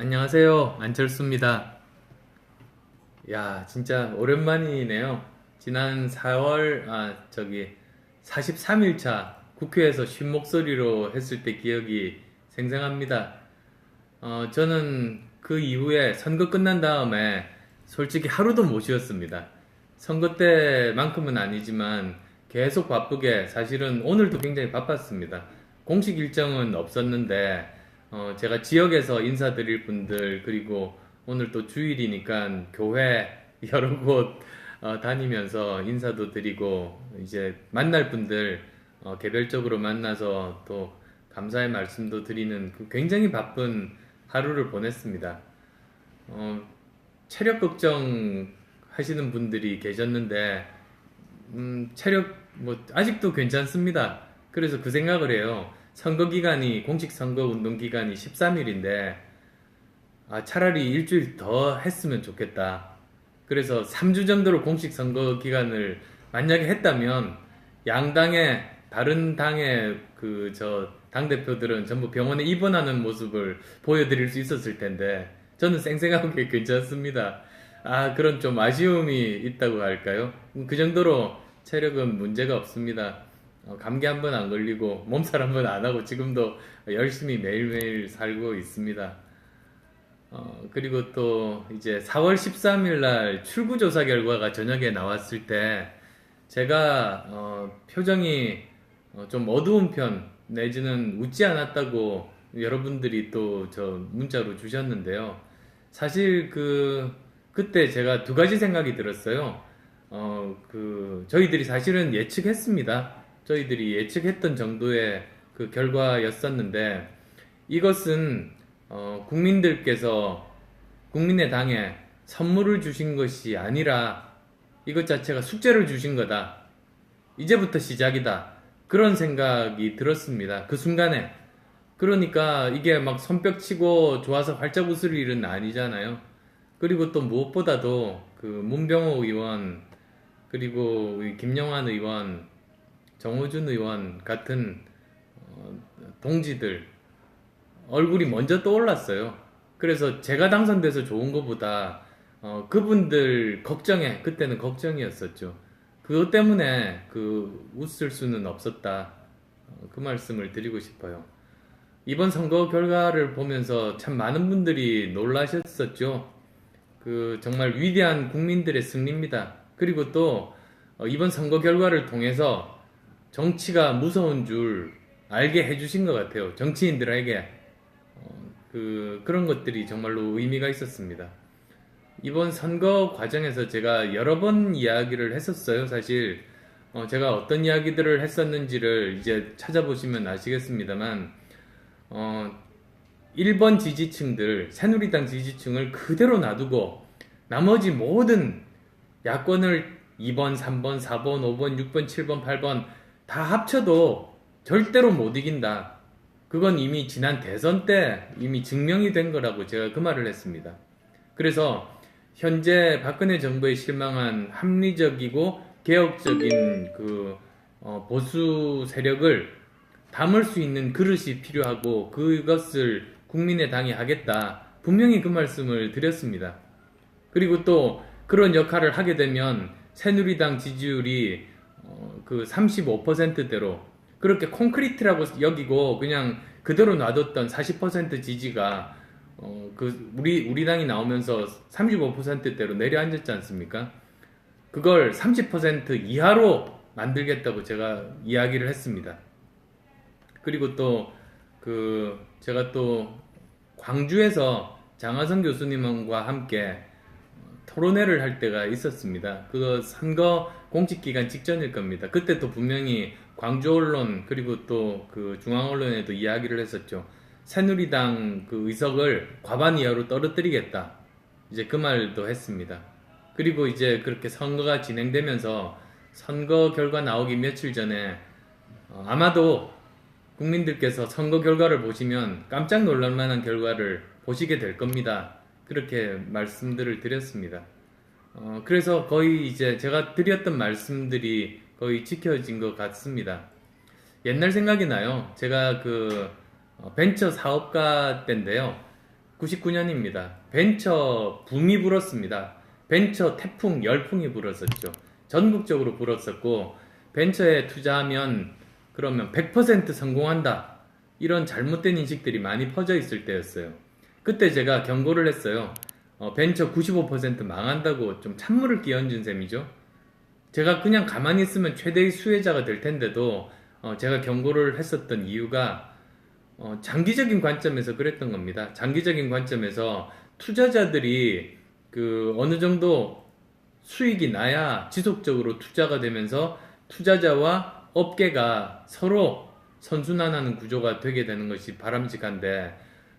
안녕하세요. 안철수입니다. 야, 진짜 오랜만이네요. 지난 43일차 국회에서 쉰 목소리로 했을 때 기억이 생생합니다. 저는 그 이후에 선거 끝난 다음에 솔직히 하루도 못 쉬었습니다. 선거 때만큼은 아니지만 계속 바쁘게 사실은 오늘도 굉장히 바빴습니다. 공식 일정은 없었는데 제가 지역에서 인사드릴 분들 그리고 오늘 또 주일이니까 교회 여러 곳 다니면서 인사도 드리고 이제 만날 분들 개별적으로 만나서 또 감사의 말씀도 드리는 그 굉장히 바쁜 하루를 보냈습니다. 어, 체력 걱정 하시는 분들이 계셨는데, 체력, 아직도 괜찮습니다. 그래서 그 생각을 해요. 선거 기간이, 공식 선거 운동 기간이 13일인데, 차라리 일주일 더 했으면 좋겠다. 그래서 3주 정도로 공식 선거 기간을 만약에 했다면, 양당의, 다른 당의 당대표들은 전부 병원에 입원하는 모습을 보여드릴 수 있었을 텐데, 저는 쌩쌩하게 괜찮습니다. 그런 좀 아쉬움이 있다고 할까요? 그 정도로 체력은 문제가 없습니다. 감기 한 번 안 걸리고 몸살 한 번 안 하고 지금도 열심히 매일매일 살고 있습니다. 그리고 또 이제 4월 13일 날 출구조사 결과가 저녁에 나왔을 때 제가 표정이 좀 어두운 편 내지는 웃지 않았다고 여러분들이 또 저 문자로 주셨는데요. 사실 그때 제가 두 가지 생각이 들었어요. 저희들이 사실은 예측했습니다. 저희들이 예측했던 정도의 그 결과였었는데 이것은 국민들께서 국민의당에 선물을 주신 것이 아니라 이것 자체가 숙제를 주신 거다. 이제부터 시작이다. 그런 생각이 들었습니다. 그 순간에. 그러니까 이게 막 손뼉 치고 좋아서 활짝 웃을 일은 아니잖아요. 그리고 또 무엇보다도 그 문병호 의원, 그리고 우리 김영환 의원, 정호준 의원 같은 동지들 얼굴이 먼저 떠올랐어요. 그래서 제가 당선돼서 좋은 것보다 그분들 걱정에 그때는 걱정이었었죠. 그것 때문에 웃을 수는 없었다. 그 말씀을 드리고 싶어요. 이번 선거 결과를 보면서 참 많은 분들이 놀라셨었죠. 정말 위대한 국민들의 승리입니다. 그리고 또 이번 선거 결과를 통해서 정치가 무서운 줄 알게 해주신 것 같아요. 정치인들에게 그런 것들이 정말로 의미가 있었습니다. 이번 선거 과정에서 제가 여러 번 이야기를 했었어요. 사실 제가 어떤 이야기들을 했었는지를 이제 찾아보시면 아시겠습니다만 1번 지지층들, 새누리당 지지층을 그대로 놔두고 나머지 모든 야권을 2번, 3번, 4번, 5번, 6번, 7번, 8번 다 합쳐도 절대로 못 이긴다. 그건 이미 지난 대선 때 이미 증명이 된 거라고 제가 그 말을 했습니다. 그래서 현재 박근혜 정부에 실망한 합리적이고 개혁적인 보수 세력을 담을 수 있는 그릇이 필요하고 그것을 국민의당이 하겠다. 분명히 그 말씀을 드렸습니다. 그리고 또 그런 역할을 하게 되면 새누리당 지지율이 그 35%대로 그렇게 콘크리트라고 여기고 그냥 그대로 놔뒀던 40% 지지가 우리 당이 나오면서 35%대로 내려앉았지 않습니까? 그걸 30% 이하로 만들겠다고 제가 이야기를 했습니다. 그리고 또 제가 또 광주에서 장하성 교수님과 함께 토론회를 할 때가 있었습니다. 그거 선거 공식 기간 직전일 겁니다. 그때 또 분명히 광주 언론 그리고 또 중앙 언론에도 이야기를 했었죠. 새누리당 의석을 과반 이하로 떨어뜨리겠다. 이제 그 말도 했습니다. 그리고 이제 그렇게 선거가 진행되면서 선거 결과 나오기 며칠 전에 아마도 국민들께서 선거 결과를 보시면 깜짝 놀랄 만한 결과를 보시게 될 겁니다. 그렇게 말씀들을 드렸습니다. 그래서 거의 이제 제가 드렸던 말씀들이 거의 지켜진 것 같습니다. 옛날 생각이 나요. 제가 벤처 사업가 때인데요. 99년입니다. 벤처 붐이 불었습니다. 벤처 태풍, 열풍이 불었었죠. 전국적으로 불었었고, 벤처에 투자하면 그러면 100% 성공한다. 이런 잘못된 인식들이 많이 퍼져 있을 때였어요. 그때 제가 경고를 했어요. 벤처 95% 망한다고 좀 찬물을 끼얹은 셈이죠. 제가 그냥 가만히 있으면 최대의 수혜자가 될 텐데도 제가 경고를 했었던 이유가 장기적인 관점에서 그랬던 겁니다. 장기적인 관점에서 투자자들이 그 어느 정도 수익이 나야 지속적으로 투자가 되면서 투자자와 업계가 서로 선순환하는 구조가 되게 되는 것이 바람직한데,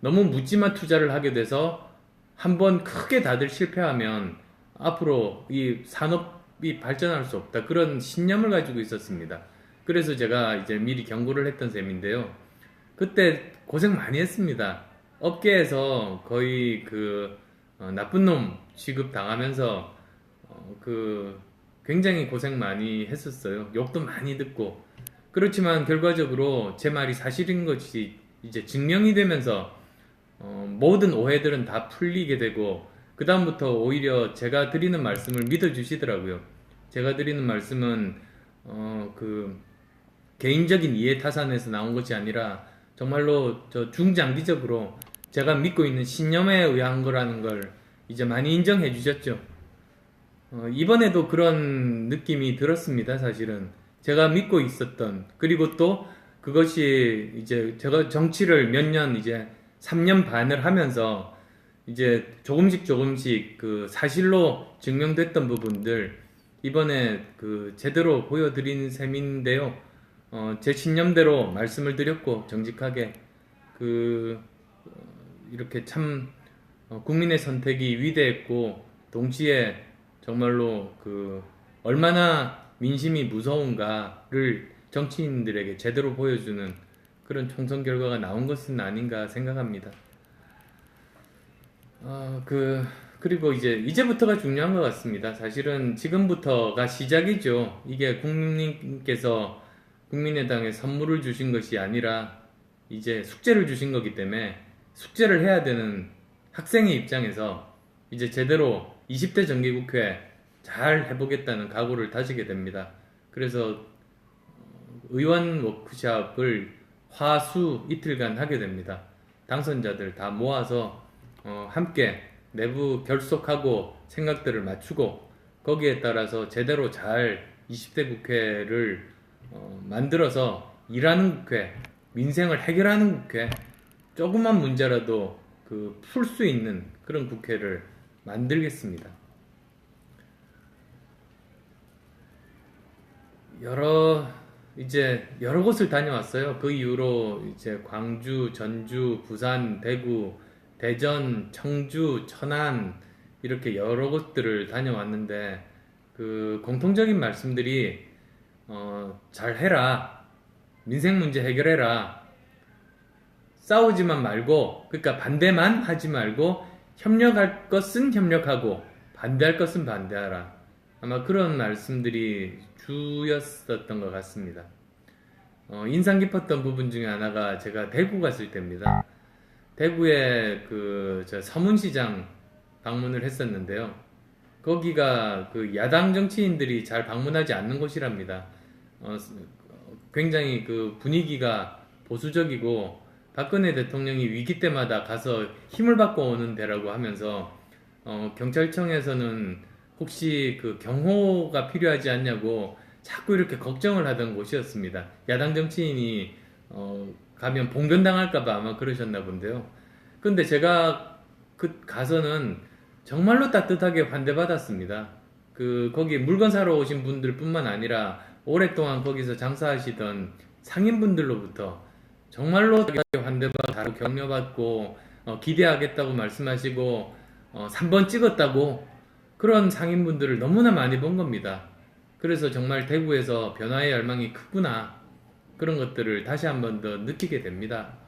너무 묻지마 투자를 하게 돼서 한번 크게 다들 실패하면 앞으로 이 산업이 발전할 수 없다, 그런 신념을 가지고 있었습니다. 그래서 제가 이제 미리 경고를 했던 셈인데요. 그때 고생 많이 했습니다. 업계에서 거의 그 나쁜 놈 취급 당하면서 그 굉장히 고생 많이 했었어요. 욕도 많이 듣고. 그렇지만 결과적으로 제 말이 사실인 것이 이제 증명이 되면서 모든 오해들은 다 풀리게 되고, 그 다음부터 오히려 제가 드리는 말씀을 믿어주시더라고요. 제가 드리는 말씀은 그 개인적인 이해 타산에서 나온 것이 아니라 정말로 저 중장기적으로 제가 믿고 있는 신념에 의한 거라는 걸 이제 많이 인정해 주셨죠. 이번에도 그런 느낌이 들었습니다. 사실은 제가 믿고 있었던, 그리고 또 그것이 이제 제가 정치를 몇 년, 이제 3년 반을 하면서 이제 조금씩 그 사실로 증명됐던 부분들 이번에 그 제대로 보여드린 셈인데요. 제 신념대로 말씀을 드렸고, 정직하게 그 이렇게 참 국민의 선택이 위대했고, 동시에 정말로 그 얼마나 민심이 무서운가를 정치인들에게 제대로 보여주는 그런 총선 결과가 나온 것은 아닌가 생각합니다. 그리고 이제부터가 중요한 것 같습니다. 사실은 지금부터가 시작이죠. 이게 국민님께서 국민의당에 선물을 주신 것이 아니라 이제 숙제를 주신 거기 때문에 숙제를 해야 되는 학생의 입장에서 이제 제대로 20대 정기국회 잘 해보겠다는 각오를 다지게 됩니다. 그래서 의원 워크숍을 화수 이틀간 하게 됩니다. 당선자들 다 모아서 함께 내부 결속하고 생각들을 맞추고, 거기에 따라서 제대로 잘 20대 국회를 만들어서 일하는 국회, 민생을 해결하는 국회, 조그만 문제라도 그 풀 수 있는 그런 국회를 만들겠습니다. 여러 곳을 다녀왔어요. 그 이후로 이제 광주, 전주, 부산, 대구, 대전, 청주, 천안 이렇게 여러 곳들을 다녀왔는데, 그 공통적인 말씀들이 잘 해라, 민생 문제 해결해라, 싸우지만 말고, 그러니까 반대만 하지 말고 협력할 것은 협력하고 반대할 것은 반대하라. 아마 그런 말씀들이 주였었던 것 같습니다. 인상 깊었던 부분 중에 하나가 제가 대구 갔을 때입니다. 대구에 저 서문시장 방문을 했었는데요. 거기가 그 야당 정치인들이 잘 방문하지 않는 곳이랍니다. 굉장히 그 분위기가 보수적이고, 박근혜 대통령이 위기 때마다 가서 힘을 받고 오는 데라고 하면서 경찰청에서는 혹시 그 경호가 필요하지 않냐고 자꾸 이렇게 걱정을 하던 곳이었습니다. 야당 정치인이 가면 봉변당할까봐 아마 그러셨나 본데요. 근데 제가 가서는 정말로 따뜻하게 환대받았습니다. 거기 물건 사러 오신 분들 뿐만 아니라 오랫동안 거기서 장사하시던 상인분들로부터 정말로 환대받고 바로 격려받고 기대하겠다고 말씀하시고 3번 찍었다고, 그런 상인분들을 너무나 많이 본 겁니다. 그래서 정말 대구에서 변화의 열망이 크구나, 그런 것들을 다시 한 번 더 느끼게 됩니다.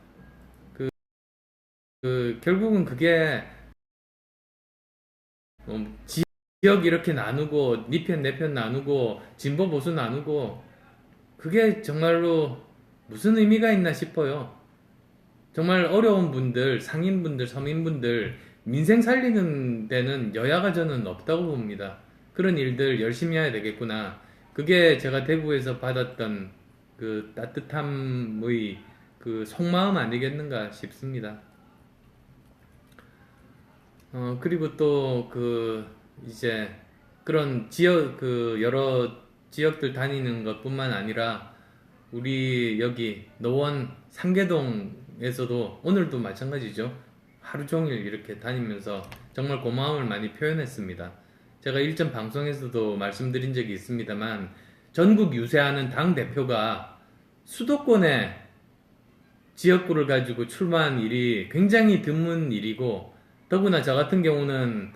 결국은 그게 지역 이렇게 나누고 니 편 내 편 나누고 진보 보수 나누고, 그게 정말로 무슨 의미가 있나 싶어요. 정말 어려운 분들, 상인분들, 서민분들 민생 살리는 데는 여야가 저는 없다고 봅니다. 그런 일들 열심히 해야 되겠구나. 그게 제가 대구에서 받았던 그 따뜻함의 그 속마음 아니겠는가 싶습니다. 그리고 또 그 이제 그런 지역 그 여러 지역들 다니는 것뿐만 아니라 우리 여기 노원 상계동에서도 오늘도 마찬가지죠. 하루 종일 이렇게 다니면서 정말 고마움을 많이 표현했습니다. 제가 일전 방송에서도 말씀드린 적이 있습니다만 전국 유세하는 당 대표가 수도권에 지역구를 가지고 출마한 일이 굉장히 드문 일이고, 더구나 저 같은 경우는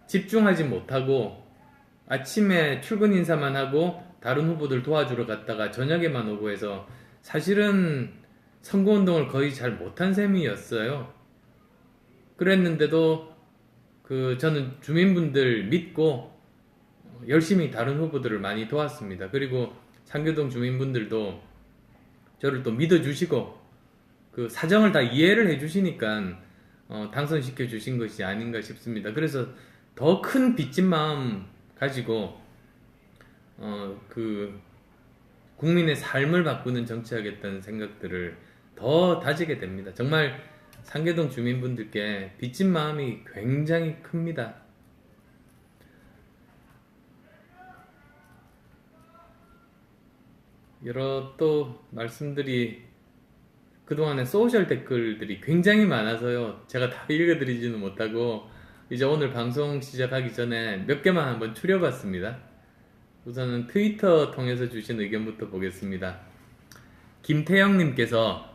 집중하지 못하고 아침에 출근 인사만 하고 다른 후보들 도와주러 갔다가 저녁에만 오고 해서 사실은 선거운동을 거의 잘 못한 셈이었어요. 그랬는데도 저는 주민분들 믿고 열심히 다른 후보들을 많이 도왔습니다. 그리고 상계동 주민분들도 저를 또 믿어주시고 그 사정을 다 이해를 해주시니까 당선시켜 주신 것이 아닌가 싶습니다. 그래서 더 큰 빚진 마음 가지고 그 국민의 삶을 바꾸는 정치하겠다는 생각들을 더 다지게 됩니다. 정말 상계동 주민분들께 빚진 마음이 굉장히 큽니다. 여러 또 말씀들이 그동안에 소셜 댓글들이 굉장히 많아서요. 제가 다 읽어드리지는 못하고 이제 오늘 방송 시작하기 전에 몇 개만 한번 추려봤습니다. 우선은 트위터 통해서 주신 의견부터 보겠습니다. 김태영님께서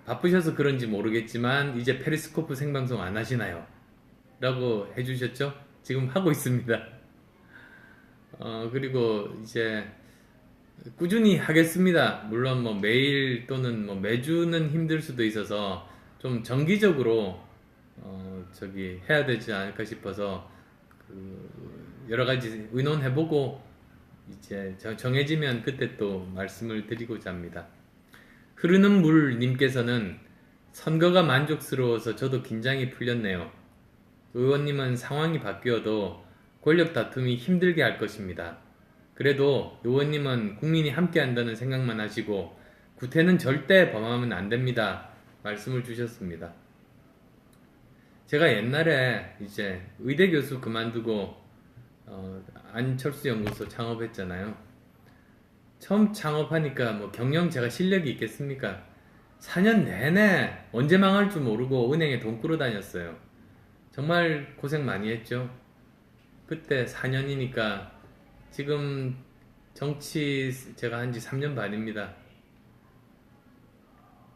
바쁘셔서 그런지 모르겠지만 이제 페리스코프 생방송 안 하시나요? 라고 해주셨죠? 지금 하고 있습니다. 그리고 이제 꾸준히 하겠습니다. 물론 뭐 매일 또는 뭐 매주는 힘들 수도 있어서 좀 정기적으로 해야 되지 않을까 싶어서 여러 가지 의논해보고 이제 정해지면 그때 또 말씀을 드리고자 합니다. 흐르는 물 님께서는 선거가 만족스러워서 저도 긴장이 풀렸네요. 의원님은 상황이 바뀌어도 권력 다툼이 힘들게 할 것입니다. 그래도 의원님은 국민이 함께 한다는 생각만 하시고 구태는 절대 범하면 안 됩니다. 말씀을 주셨습니다. 제가 옛날에 이제 의대 교수 그만두고 안철수 연구소 창업했잖아요. 처음 창업하니까 뭐 경영 제가 실력이 있겠습니까? 4년 내내 언제 망할 줄 모르고 은행에 돈 끌어 다녔어요. 정말 고생 많이 했죠. 그때 4년이니까 지금 정치 제가 한지 3년 반입니다.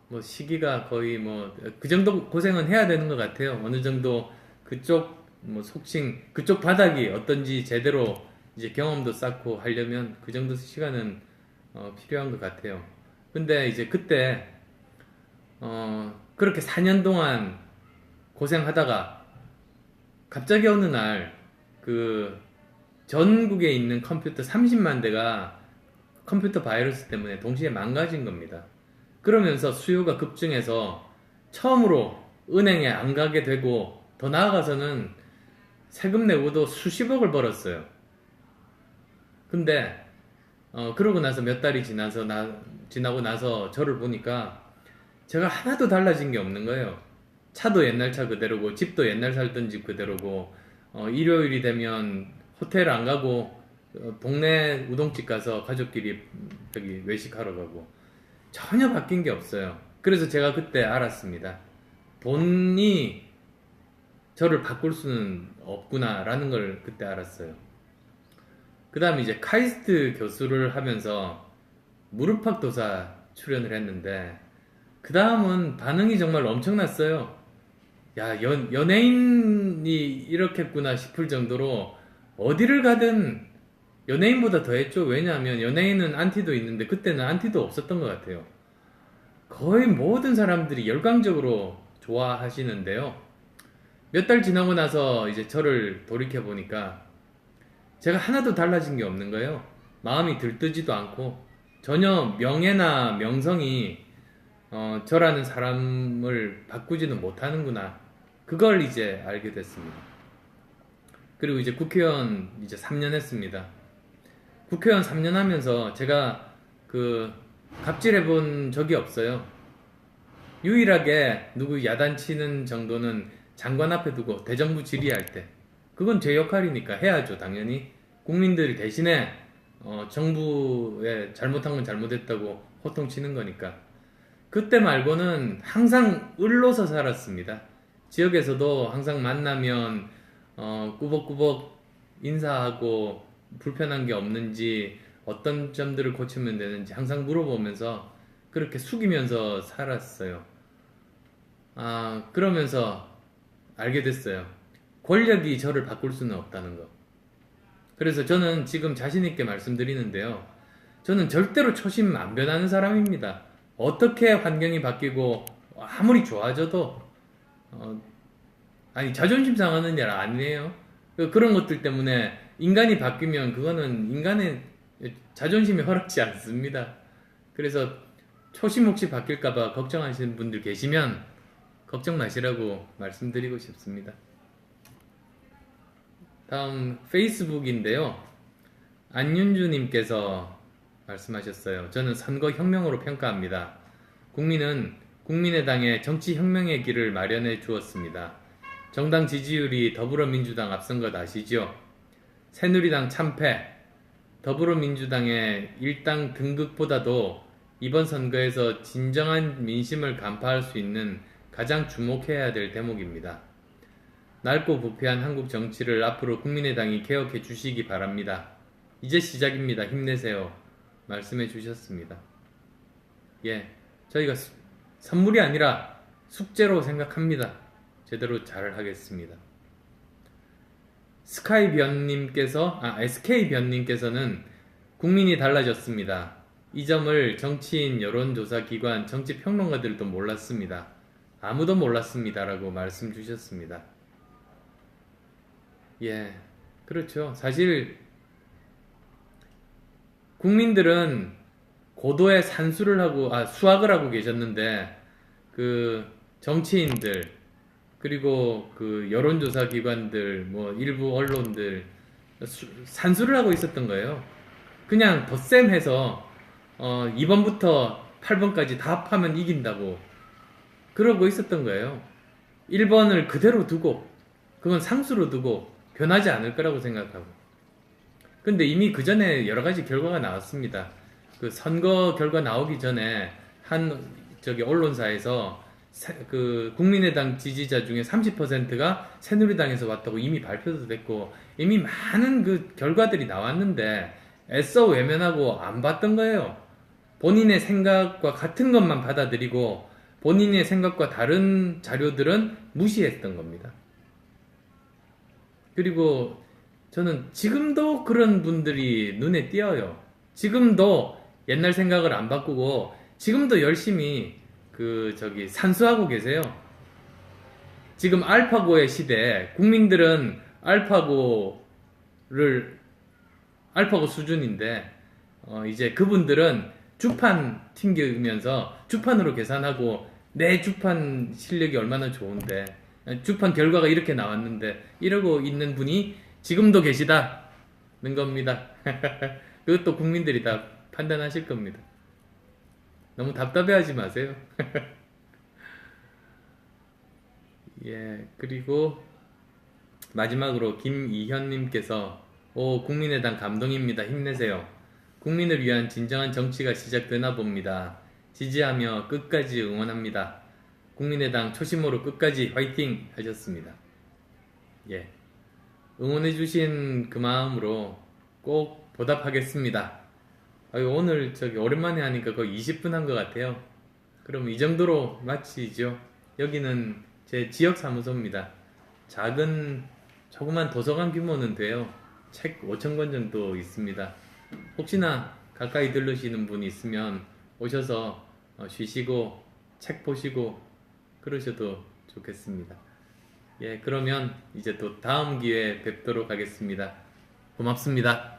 뭐 시기가 거의 뭐 그 정도 고생은 해야 되는 것 같아요. 어느 정도 그쪽 뭐 속칭 그쪽 바닥이 어떤지 제대로 이제 경험도 쌓고 하려면 그 정도 시간은 필요한 것 같아요. 근데 이제 그때 그렇게 4년 동안 고생하다가 갑자기 어느 날 전국에 있는 컴퓨터 30만 대가 컴퓨터 바이러스 때문에 동시에 망가진 겁니다. 그러면서 수요가 급증해서 처음으로 은행에 안 가게 되고 더 나아가서는 세금 내고도 수십억을 벌었어요. 근데 그러고 나서 몇 달이 지나고 나서 저를 보니까 제가 하나도 달라진 게 없는 거예요. 차도 옛날 차 그대로고 집도 옛날 살던 집 그대로고 일요일이 되면 호텔 안 가고 동네 우동집 가서 가족끼리 저기 외식하러 가고 전혀 바뀐 게 없어요. 그래서 제가 그때 알았습니다. 돈이 저를 바꿀 수는 없구나라는 걸 그때 알았어요. 그 다음에 이제 카이스트 교수를 하면서 무릎팍도사 출연을 했는데 그 다음은 반응이 정말 엄청났어요. 야, 연예인이 이렇겠구나 싶을 정도로 어디를 가든 연예인보다 더 했죠. 왜냐하면 연예인은 안티도 있는데 그때는 안티도 없었던 것 같아요. 거의 모든 사람들이 열광적으로 좋아하시는데요. 몇 달 지나고 나서 이제 저를 돌이켜보니까 제가 하나도 달라진 게 없는 거예요. 마음이 들뜨지도 않고 전혀 명예나 명성이 저라는 사람을 바꾸지는 못하는구나. 그걸 이제 알게 됐습니다. 그리고 이제 국회의원 이제 3년 했습니다. 국회의원 3년 하면서 제가 그 갑질해 본 적이 없어요. 유일하게 누구 야단치는 정도는 장관 앞에 두고 대정부 질의할 때, 그건 제 역할이니까 해야죠. 당연히 국민들이 대신에 정부에 잘못한 건 잘못했다고 호통치는 거니까. 그때 말고는 항상 을로서 살았습니다. 지역에서도 항상 만나면 꾸벅꾸벅 인사하고 불편한 게 없는지, 어떤 점들을 고치면 되는지 항상 물어보면서 그렇게 숙이면서 살았어요. 그러면서 알게 됐어요. 권력이 저를 바꿀 수는 없다는 거. 그래서 저는 지금 자신있게 말씀드리는데요. 저는 절대로 초심 안 변하는 사람입니다. 어떻게 환경이 바뀌고 아무리 좋아져도 자존심 상하는 일 아니에요. 그런 것들 때문에 인간이 바뀌면 그거는 인간의 자존심이 허락지 않습니다. 그래서 초심 혹시 바뀔까봐 걱정하시는 분들 계시면 걱정 마시라고 말씀드리고 싶습니다. 다음 페이스북인데요. 안윤주님께서 말씀하셨어요. 저는 선거 혁명으로 평가합니다. 국민은 국민의당의 정치혁명의 길을 마련해 주었습니다. 정당 지지율이 더불어민주당 앞선 것 아시죠? 새누리당 참패, 더불어민주당의 일당 등극보다도 이번 선거에서 진정한 민심을 간파할 수 있는 가장 주목해야 될 대목입니다. 낡고 부패한 한국 정치를 앞으로 국민의당이 개혁해 주시기 바랍니다. 이제 시작입니다. 힘내세요. 말씀해 주셨습니다. 저희가 선물이 아니라 숙제로 생각합니다. 제대로 잘 하겠습니다. SK변님께서는 국민이 달라졌습니다. 이 점을 정치인, 여론조사기관, 정치평론가들도 몰랐습니다. 아무도 몰랐습니다. 라고 말씀 주셨습니다. 그렇죠. 사실 국민들은 고도의 수학을 하고 계셨는데, 그 정치인들, 그리고 그 여론조사 기관들, 일부 언론들, 산수를 하고 있었던 거예요. 그냥 덧셈 해서 2번부터 8번까지 다 합하면 이긴다고 그러고 있었던 거예요. 1번을 그대로 두고, 그건 상수로 두고 변하지 않을 거라고 생각하고. 근데 이미 그 전에 여러 가지 결과가 나왔습니다. 그 선거 결과 나오기 전에 언론사에서 그 국민의당 지지자 중에 30%가 새누리당에서 왔다고 이미 발표도 됐고, 이미 많은 그 결과들이 나왔는데 애써 외면하고 안 봤던 거예요. 본인의 생각과 같은 것만 받아들이고 본인의 생각과 다른 자료들은 무시했던 겁니다. 그리고 저는 지금도 그런 분들이 눈에 띄어요. 지금도 옛날 생각을 안 바꾸고 지금도 열심히 산수하고 계세요. 지금 알파고의 시대에 국민들은 알파고 수준인데, 이제 그분들은 주판 튕기면서 주판으로 계산하고 내 주판 실력이 얼마나 좋은데, 주판 결과가 이렇게 나왔는데, 이러고 있는 분이 지금도 계시다는 겁니다. 그것도 국민들이 다 판단하실 겁니다. 너무 답답해하지 마세요. 그리고 마지막으로 김이현님께서 국민의당 감동입니다. 힘내세요. 국민을 위한 진정한 정치가 시작되나 봅니다. 지지하며 끝까지 응원합니다. 국민의당 초심으로 끝까지 화이팅 하셨습니다. 응원해주신 그 마음으로 꼭 보답하겠습니다. 오늘 오랜만에 하니까 거의 20분 한 것 같아요. 그럼 이 정도로 마치죠. 여기는 제 지역 사무소입니다. 조그만 도서관 규모는 돼요. 책 5,000권 정도 있습니다. 혹시나 가까이 들르시는 분이 있으면 오셔서 쉬시고 책 보시고 그러셔도 좋겠습니다. 그러면 이제 또 다음 기회에 뵙도록 하겠습니다. 고맙습니다.